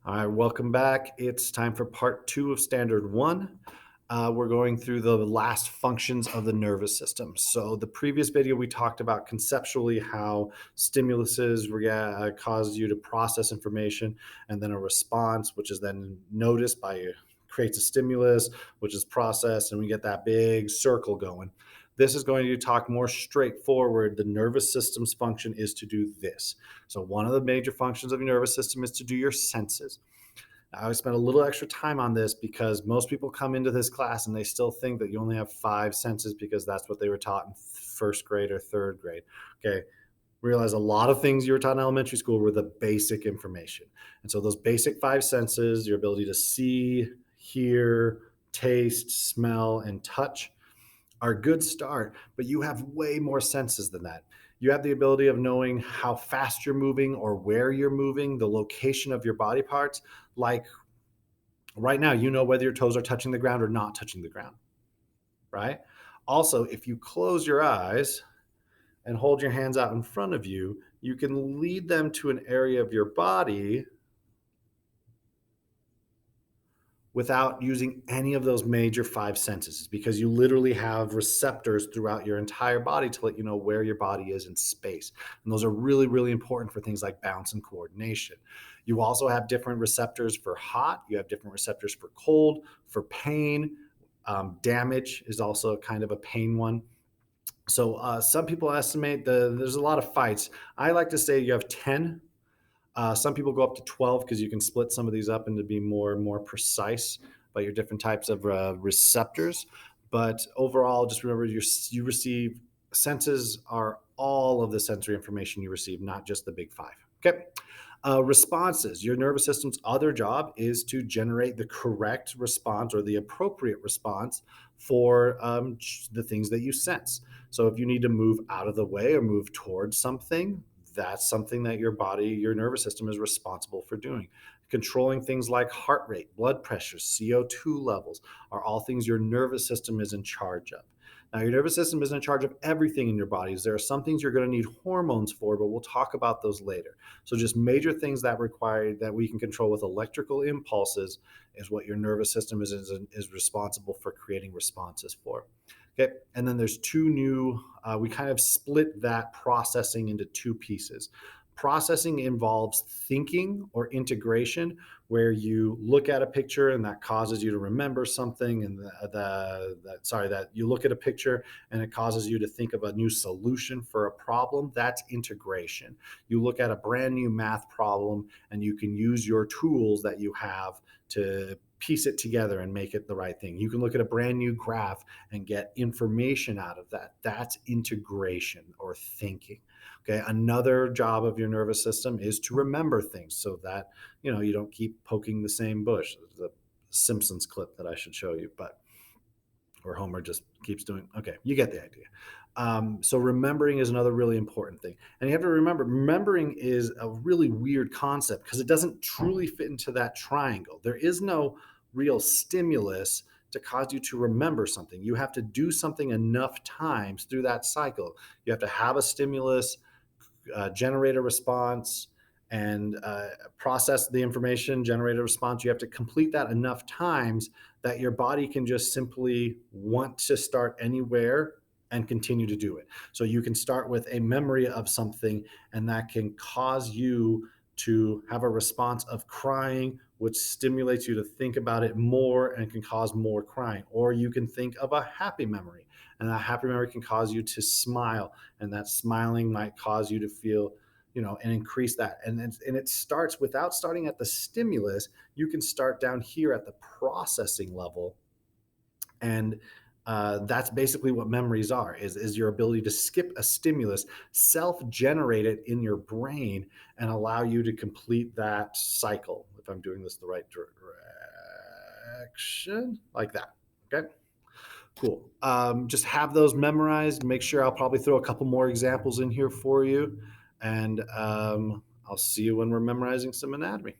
All right, welcome back. It's time for part two of standard one. We're going through the last functions of the nervous system. So, the previous video we talked about conceptually how stimuluses cause you to process information, and then a response, which is then noticed by creates a stimulus, which is processed, and we get that big circle going. This is going to talk more straightforward. The nervous system's function is to do this. So, one of the major functions of your nervous system is to do your senses. I spent a little extra time on this because most people come into this class and they still think that you only have five senses because that's what they were taught in first grade or third grade. Okay. Realize a lot of things you were taught in elementary school were the basic information. And so those basic five senses, your ability to see, hear, taste, smell, and touch, are a good start, but you have way more senses than that. You have the ability of knowing how fast you're moving or where you're moving, the location of your body parts. Like right now, you know whether your toes are touching the ground or not touching the ground, right? Also, if you close your eyes and hold your hands out in front of you, you can lead them to an area of your body without using any of those major five senses because you literally have receptors throughout your entire body to let you know where your body is in space. And those are really, really important for things like balance and coordination. You also have different receptors for hot, you have different receptors for cold, for pain. Damage is also kind of a pain one. So some people estimate there's a lot of fights. I like to say you have 10. Some people go up to 12 because you can split some of these up into be more and more precise by your different types of receptors. But overall, just remember you receive senses are all of the sensory information you receive, not just the big five. Okay. Responses. Your nervous system's other job is to generate the correct response or the appropriate response for the things that you sense. So if you need to move out of the way or move towards something, that's something that your body, your nervous system is responsible for doing. Controlling things like heart rate, blood pressure, CO2 levels are all things your nervous system is in charge of. Now, your nervous system isn't in charge of everything in your bodies. There are some things you're going to need hormones for, but we'll talk about those later. So, just major things that require that we can control with electrical impulses is what your nervous system is responsible for creating responses for. Okay, and then there's two new, we kind of split that processing into two pieces. Processing involves thinking or integration, where you look at a picture and that causes you to remember something, and that you look at a picture and it causes you to think of a new solution for a problem. That's integration. You look at a brand new math problem and you can use your tools that you have to piece it together and make it the right thing. You can look at a brand new graph and get information out of that. That's integration or thinking. Okay. Another job of your nervous system is to remember things so that, you don't keep poking the same bush. The Simpsons clip that I should show you, but where Homer just keeps doing. Okay, you get the idea. So remembering is another really important thing, and you have to remember, remembering is a really weird concept because it doesn't truly fit into that triangle. There is no real stimulus to cause you to remember something. You have to do something enough times through that cycle. You have to have a stimulus, generate a response, and process the information, generate a response. You have to complete that enough times that your body can just simply want to start anywhere and continue to do it. So you can start with a memory of something, and that can cause you to have a response of crying, which stimulates you to think about it more and can cause more crying. Or you can think of a happy memory, and that happy memory can cause you to smile, and that smiling might cause you to feel, and increase that. And it starts without starting at the stimulus. You can start down here at the processing level, and that's basically what memories are: is your ability to skip a stimulus, self-generate it in your brain, and allow you to complete that cycle. If I'm doing this the right direction, like that. Okay. Cool. Just have those memorized. Make sure I'll probably throw a couple more examples in here for you. And I'll see you when we're memorizing some anatomy.